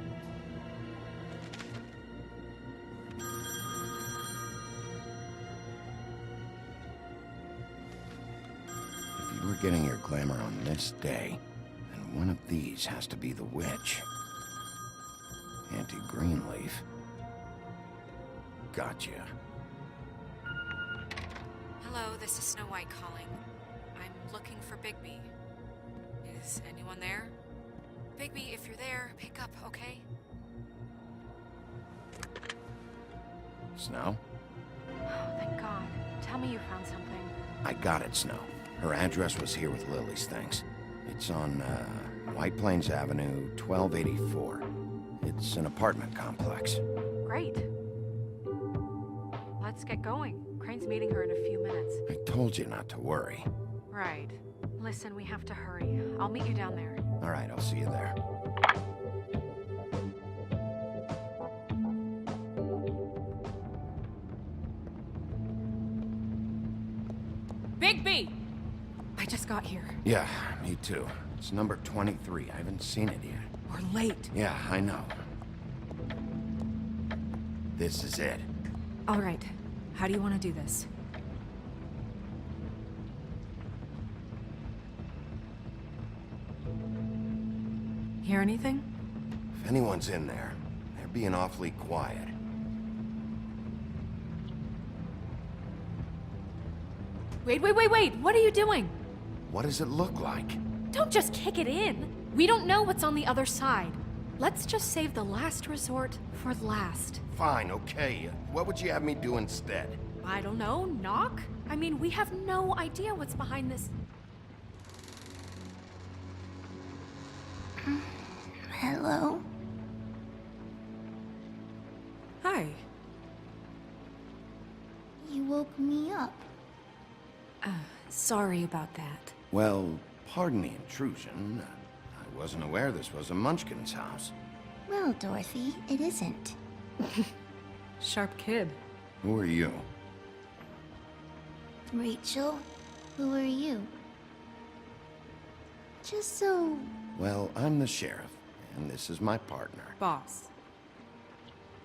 If you were getting your glamour on this day, then one of these has to be the witch. Auntie Greenleaf. Gotcha. Hello, this is Snow White calling. I'm looking for Bigby. Is anyone there? Bigby, if you're there, pick up, okay? Snow? Oh, thank God. Tell me you found something. I got it, Snow. Her address was here with Lily's things. It's on, White Plains Avenue, 1284. It's an apartment complex. Great. Let's get going. Crane's meeting her in a few minutes. I told you not to worry. Right. Listen, we have to hurry. I'll meet you down there. All right, I'll see you there. Bigby! I just got here. Yeah, me too. It's number 23. I haven't seen it yet. We're late. Yeah, I know. This is it. All right. How do you want to do this? Hear anything? If anyone's in there, they're being awfully quiet. Wait! What are you doing? What does it look like? Don't just kick it in. We don't know what's on the other side. Let's just save the last resort for last. Fine, okay. What would you have me do instead? I don't know, knock? I mean, we have no idea what's behind this. Hello? Hi. You woke me up. Sorry about that. Well, pardon the intrusion. I wasn't aware this was a Munchkin's house. Well, Dorothy, it isn't. Sharp kid. Who are you? Rachel, who are you? Just so... Well, I'm the sheriff, and this is my partner. Boss.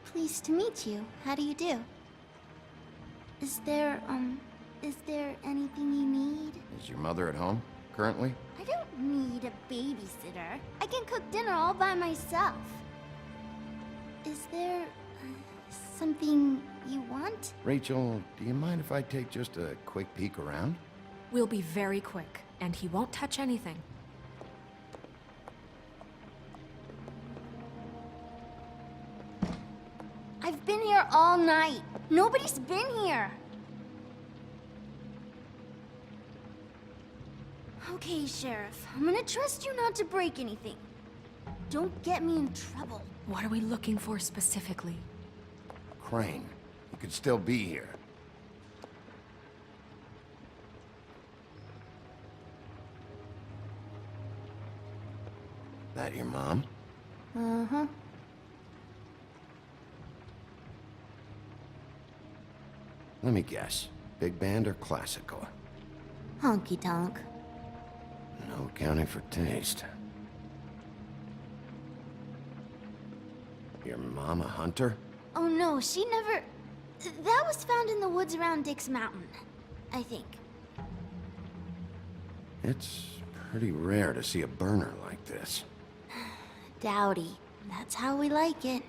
Pleased to meet you. How do you do? Is there anything you need? Is your mother at home, currently? I don't need a babysitter. I can cook dinner all by myself. Is there something you want? Rachel, do you mind if I take just a quick peek around? We'll be very quick, and he won't touch anything. I've been here all night. Nobody's been here. Okay, Sheriff. I'm gonna trust you not to break anything. Don't get me in trouble. What are we looking for specifically? Crane, you could still be here. That your mom? Uh-huh. Let me guess. Big band or classical? Honky tonk. No accounting for taste. Your mom a hunter? Oh no, she never... That was found in the woods around Dick's Mountain, I think. It's pretty rare to see a burner like this. Dowdy. That's how we like it.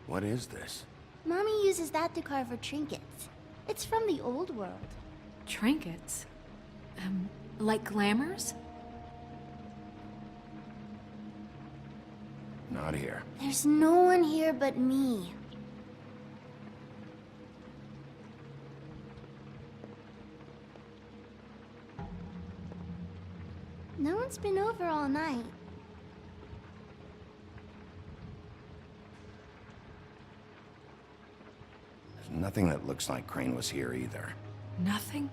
What is this? Mommy uses that to carve her trinkets. It's from the old world. Trinkets? Like glamours? Not here. There's no one here but me. No one's been over all night. There's nothing that looks like Crane was here either. Nothing?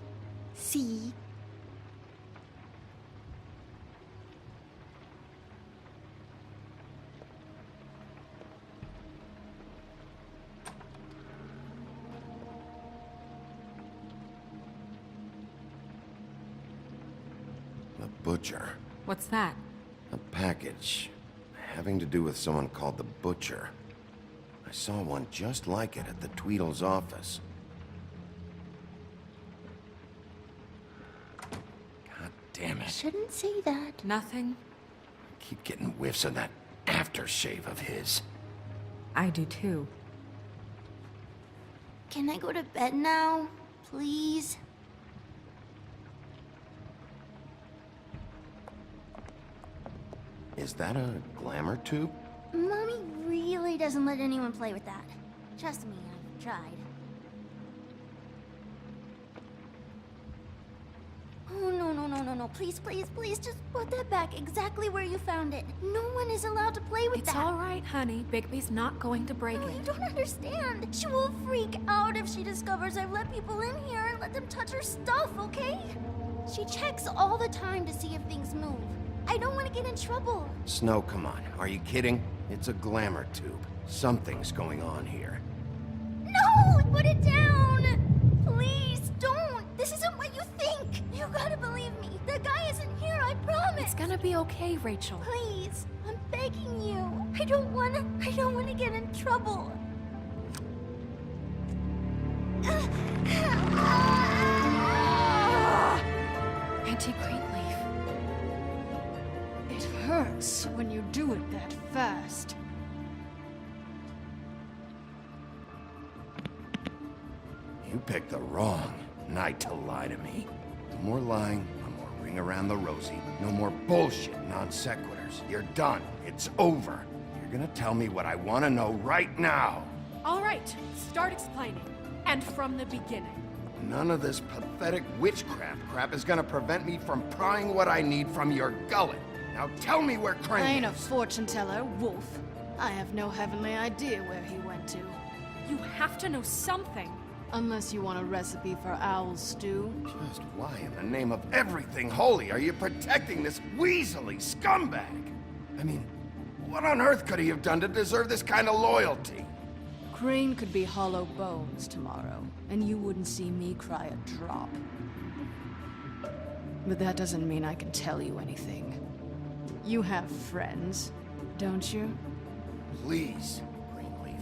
See? The Butcher. What's that? A package having to do with someone called the Butcher. I saw one just like it at the Tweedle's office. God damn it. Shouldn't say that. Nothing? I keep getting whiffs of that aftershave of his. I do too. Can I go to bed now? Please? Is that a glamour tube? Mommy really doesn't let anyone play with that. Trust me, I've tried. Oh, no. Please, just put that back exactly where you found it. No one is allowed to play with that. It's all right, honey. Bigby's not going to break No, it. you don't understand. She will freak out if she discovers I've let people in here and let them touch her stuff, okay? She checks all the time to see if things move. I don't want to get in trouble. Snow, come on. Are you kidding? It's a glamour tube. Something's going on here. No! Put it down! Please, don't! This isn't what you think! You gotta believe me. The guy isn't here, I promise! It's gonna be okay, Rachel. Please, I'm begging you. I don't wanna get in trouble. Auntie Greenleaf. It hurts when you do it that fast. You picked the wrong night to lie to me. No more lying, no more ring around the rosy, no more bullshit non sequiturs. You're done. It's over. You're gonna tell me what I want to know right now. All right, start explaining. And from the beginning. None of this pathetic witchcraft crap is gonna prevent me from prying what I need from your gullet. Now tell me where I Crane ain't a is. fortune teller, Wolf. I have no heavenly idea where he went to. You have to know something. Unless you want a recipe for owl stew. Just why in the name of everything holy are you protecting this weaselly scumbag? I mean, what on earth could he have done to deserve this kind of loyalty? Crane could be hollow bones tomorrow, and you wouldn't see me cry a drop. But that doesn't mean I can tell you anything. You have friends, don't you? Please, Greenleaf.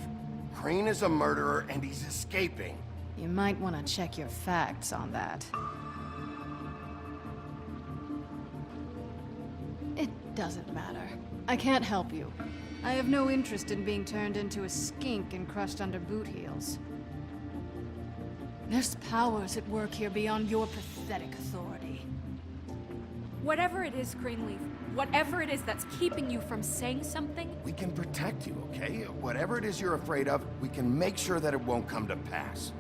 Crane is a murderer and he's escaping. You might want to check your facts on that. It doesn't matter. I can't help you. I have no interest in being turned into a skink and crushed under boot heels. There's powers at work here beyond your pathetic authority. Whatever it is, Greenleaf, whatever it is that's keeping you from saying something, We can protect you, okay? Whatever it is you're afraid of, we can make sure that it won't come to pass.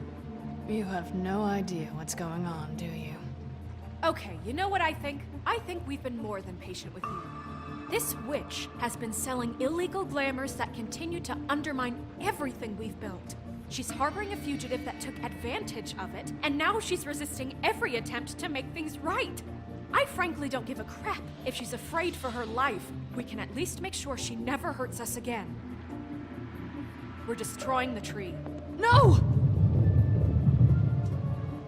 You have no idea what's going on, do you? okay, you know what I think? I think we've been more than patient with you. This witch has been selling illegal glamours that continue to undermine everything we've built. She's harboring a fugitive that took advantage of it, and now she's resisting every attempt to make things right. I frankly don't give a crap if she's afraid for her life. We can at least make sure she never hurts us again. We're destroying the tree. No!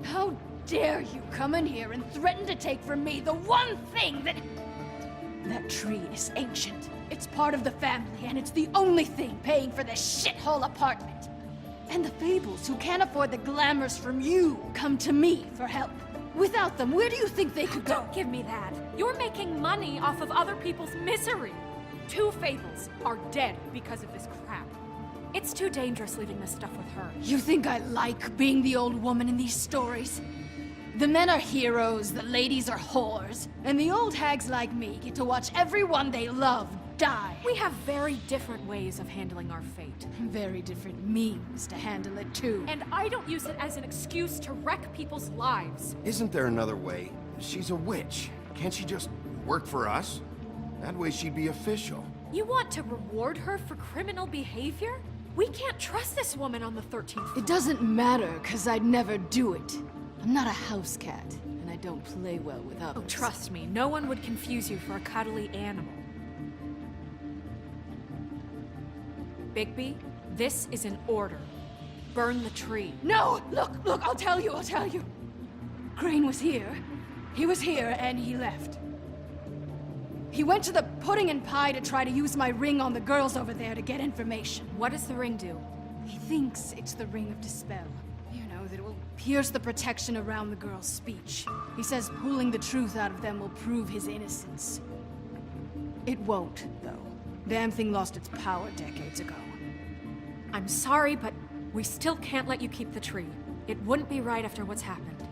How dare you come in here and threaten to take from me the one thing that... That tree is ancient. It's part of the family, and it's the only thing paying for this shithole apartment. And the Fables, who can't afford the glamours from you, come to me for help. Without them, where do you think they could go? Don't give me that. You're making money off of other people's misery. 2 Fables are dead because of this crap. It's too dangerous leaving this stuff with her. You think I like being the old woman in these stories? The men are heroes, the ladies are whores, and the old hags like me get to watch everyone they love die. We have very different ways of handling our fate. Very different means to handle it, too. And I don't use it as an excuse to wreck people's lives. Isn't there another way? She's a witch. Can't she just work for us? That way she'd be official. You want to reward her for criminal behavior? We can't trust this woman on the 13th floor. It doesn't matter, because I'd never do it. I'm not a house cat, and I don't play well with others. Oh, trust me, no one would confuse you for a cuddly animal. Bigby, this is an order. Burn the tree. No! Look, I'll tell you. Crane was here. He was here, and he left. He went to the pudding and pie to try to use my ring on the girls over there to get information. What does the ring do? He thinks it's the Ring of Dispel. You know, that it will pierce the protection around the girls' speech. He says pulling the truth out of them will prove his innocence. It won't, though. Damn thing lost its power decades ago. I'm sorry, but we still can't let you keep the tree. It wouldn't be right after what's happened.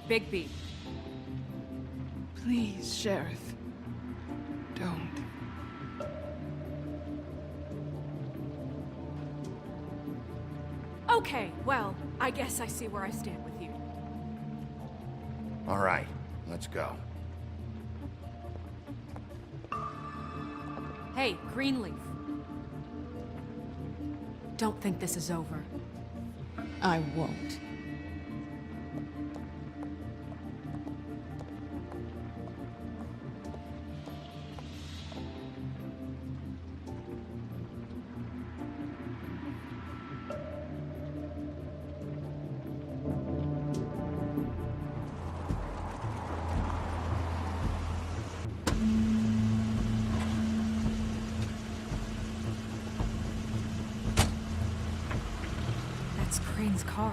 Bigby. Please, Sheriff. Don't. Okay, well, I guess I see where I stand with you. All right, let's go. Hey, Greenleaf. Don't think this is over. I won't. It's Crane's car.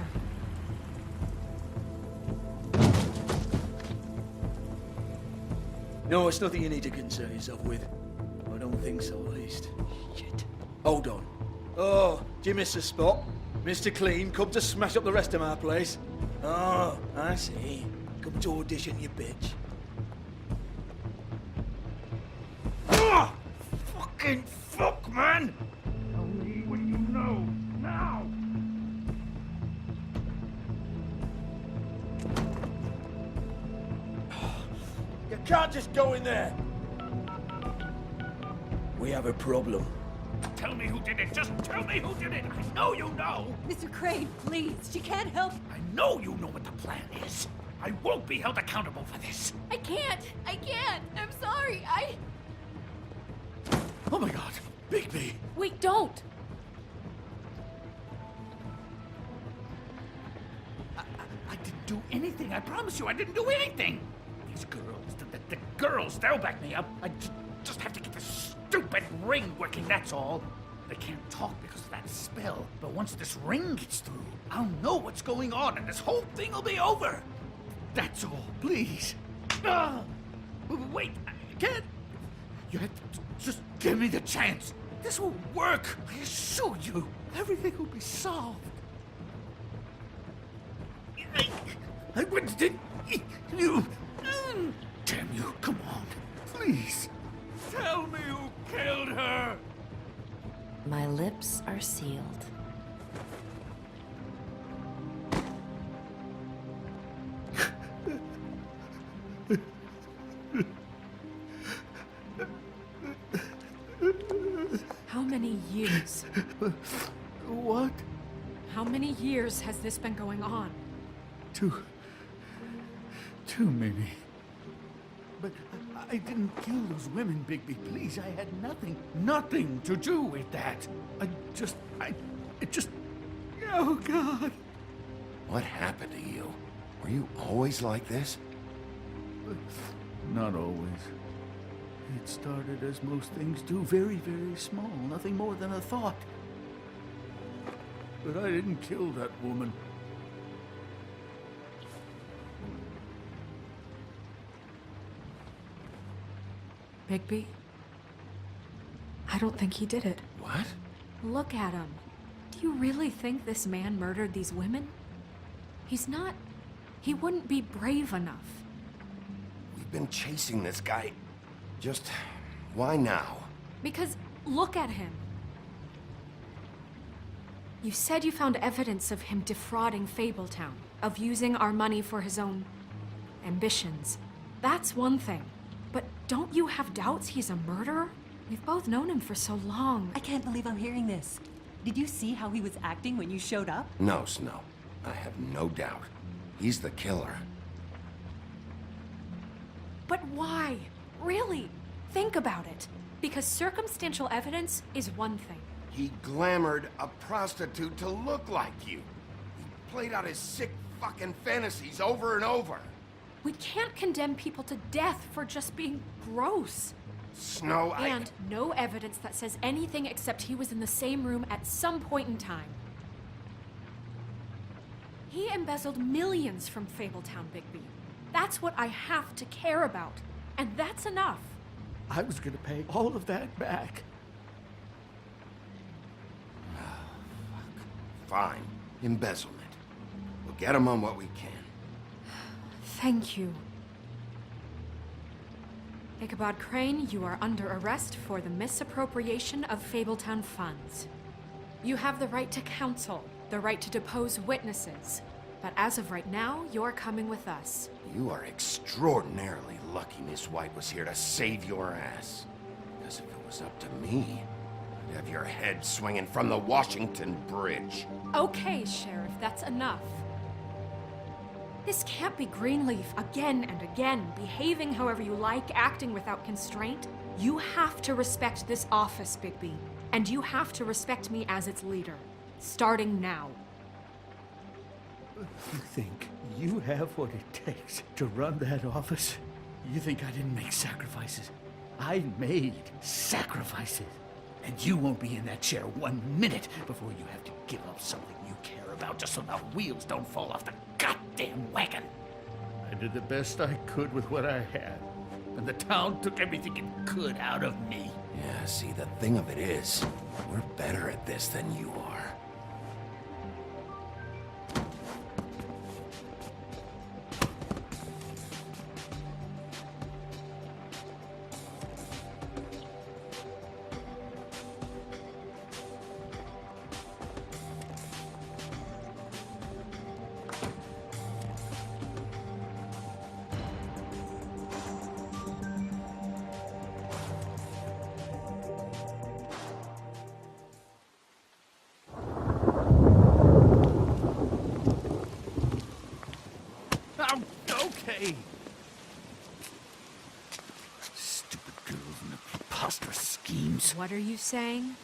No, it's nothing you need to concern yourself with. I don't think so, at least. Shit. Hold on. Oh, do you miss the spot? Mr. Clean, come to smash up the rest of my place. Oh, I see. Come to audition, you bitch. Ah! Fucking fuck, man! Tell me what you know, now! You can't just go in there! We have a problem. Tell me who did it. Just tell me who did it. I know you know. Mr. Crane, please. She can't help. I know you know what the plan is. I won't be held accountable for this. I can't. I'm sorry. Oh my god, Bigby! Wait, don't. I didn't do anything. I promise you, I didn't do anything. These girls, the girls, they'll back me up. I just have to get this stupid ring working, that's all. They can't talk because of that spell, but once this ring gets through, I'll know what's going on and this whole thing will be over. That's all, please. Wait, I can't. You have to just give me the chance. This will work. I assure you, everything will be solved. I wouldn't did you. Damn you, come on, please. Tell me who killed her. My lips are sealed. How many years? What? How many years has this been going on? Too many. But I didn't kill those women, Bigby. Please, I had nothing to do with that. It just... Oh, God. What happened to you? Were you always like this? Not always. It started as most things do, very, very small, nothing more than a thought. But I didn't kill that woman. Bigby? I don't think he did it. What? Look at him. Do you really think this man murdered these women? He's not... He wouldn't be brave enough. We've been chasing this guy. Just... why now? Because look at him. You said you found evidence of him defrauding Fabletown, of using our money for his own ambitions. That's one thing. But don't you have doubts he's a murderer? We've both known him for so long. I can't believe I'm hearing this. Did you see how he was acting when you showed up? No, Snow. I have no doubt. He's the killer. But why? Really? Think about it. Because circumstantial evidence is one thing. He glamored a prostitute to look like you. He played out his sick fucking fantasies over and over. We can't condemn people to death for just being gross. Snow, And no evidence that says anything except he was in the same room at some point in time. He embezzled millions from Fabletown, Bigby. That's what I have to care about. And that's enough. I was gonna pay all of that back. Fine. Embezzlement. We'll get him on what we can. Thank you. Ichabod Crane, you are under arrest for the misappropriation of Fabletown funds. You have the right to counsel, the right to depose witnesses. But as of right now, you're coming with us. You are extraordinarily lucky Miss White was here to save your ass. Because if it was up to me, I'd have your head swinging from the Washington Bridge. Okay, Sheriff, that's enough. This can't be Greenleaf again and again, behaving however you like, acting without constraint. You have to respect this office, Bigby. And you have to respect me as its leader. Starting now. You think you have what it takes to run that office? You think I didn't make sacrifices? I made sacrifices. And you won't be in that chair 1 minute before you have to give up something you care about just so the wheels don't fall off the goddamn wagon. I did the best I could with what I had, and the town took everything it could out of me. Yeah, see, the thing of it is, we're better at this than you are. Okay. Stupid girls and their preposterous schemes. What are you saying?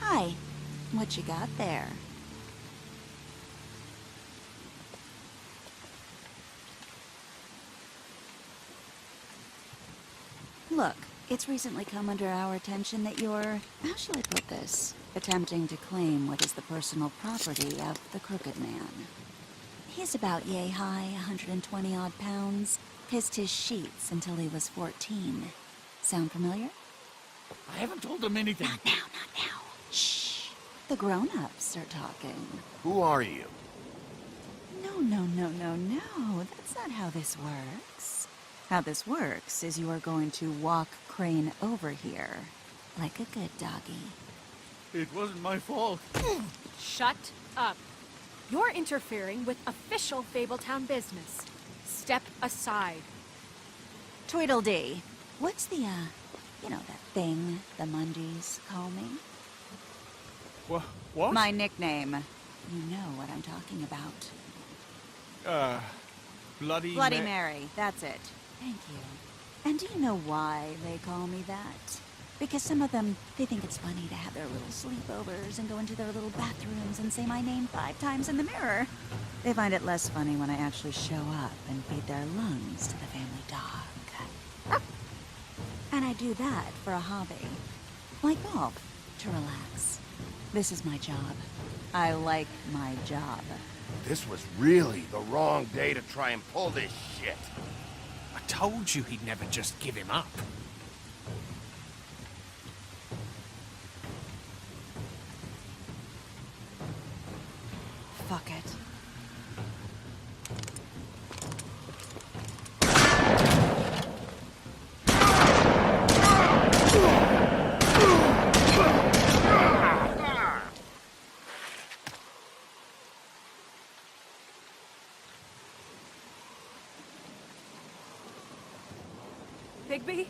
Hi. What you got there? Look, it's recently come under our attention that you're, how shall I put this, attempting to claim what is the personal property of the Crooked Man. He's about yay high, 120 odd pounds, pissed his sheets until he was 14. Sound familiar? I haven't told them anything. Not now. Shh. The grown-ups are talking. Who are you? No. That's not how this works. How this works is you are going to walk Crane over here. Like a good doggy. It wasn't my fault. Shut up. You're interfering with official Fabletown business. Step aside. Tweedledee. What's the, you know that thing the Mundies call me? What? My nickname. You know what I'm talking about. Bloody Mary. That's it. Thank you. And do you know why they call me that? Because some of them, they think it's funny to have their little sleepovers and go into their little bathrooms and say my name 5 times in the mirror. They find it less funny when I actually show up and feed their lungs to the family dog. And I do that for a hobby. Like golf, to relax. This is my job. I like my job. This was really the wrong day to try and pull this shit. I told you he'd never just give him up. Fuck it. Bigby?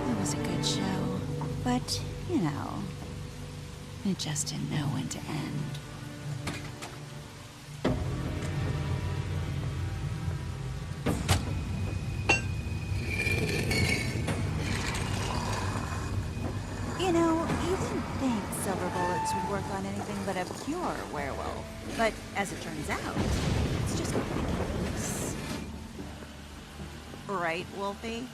It was a good show, but, you know, it just didn't know when to end. You know, you didn't think silver bullets would work on anything but a pure werewolf. But as it turns out, it's just not the case. Right, Wolfie?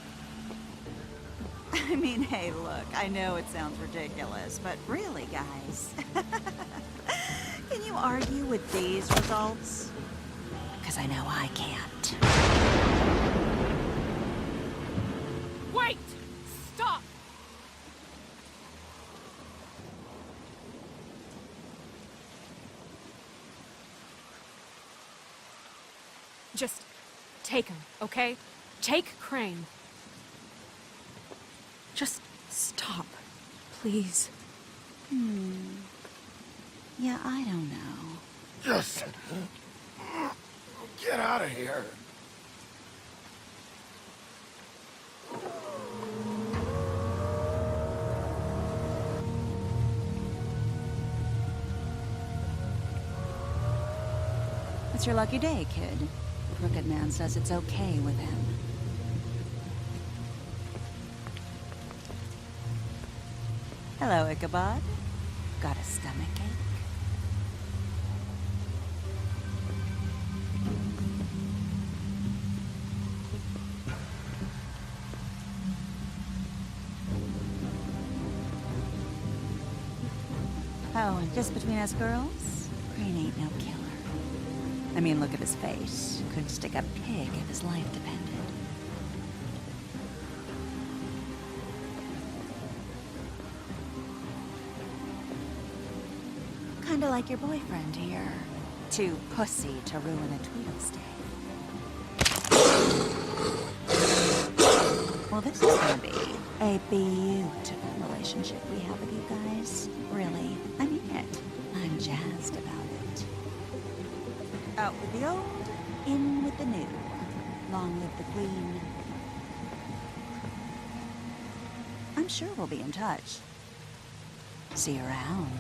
I mean, hey, look, I know it sounds ridiculous, but really, guys, can you argue with these results? Because I know I can't. Wait! Stop! Just take him, okay? Take Crane. Just stop, please. Yeah, I don't know. Just get out of here. It's your lucky day, kid. Crooked Man says it's okay with him. Hello, Ichabod. Got a stomachache? Oh, and just between us girls, Crane ain't no killer. I mean, look at his face. Could stick a pig if his life depended. Kinda like your boyfriend here. Too pussy to ruin a Tweedlestay. Well, this is gonna be a beautiful relationship we have with you guys. Really, I mean it. I'm jazzed about it. Out with the old, in with the new. Long live the Queen. I'm sure we'll be in touch. See you around.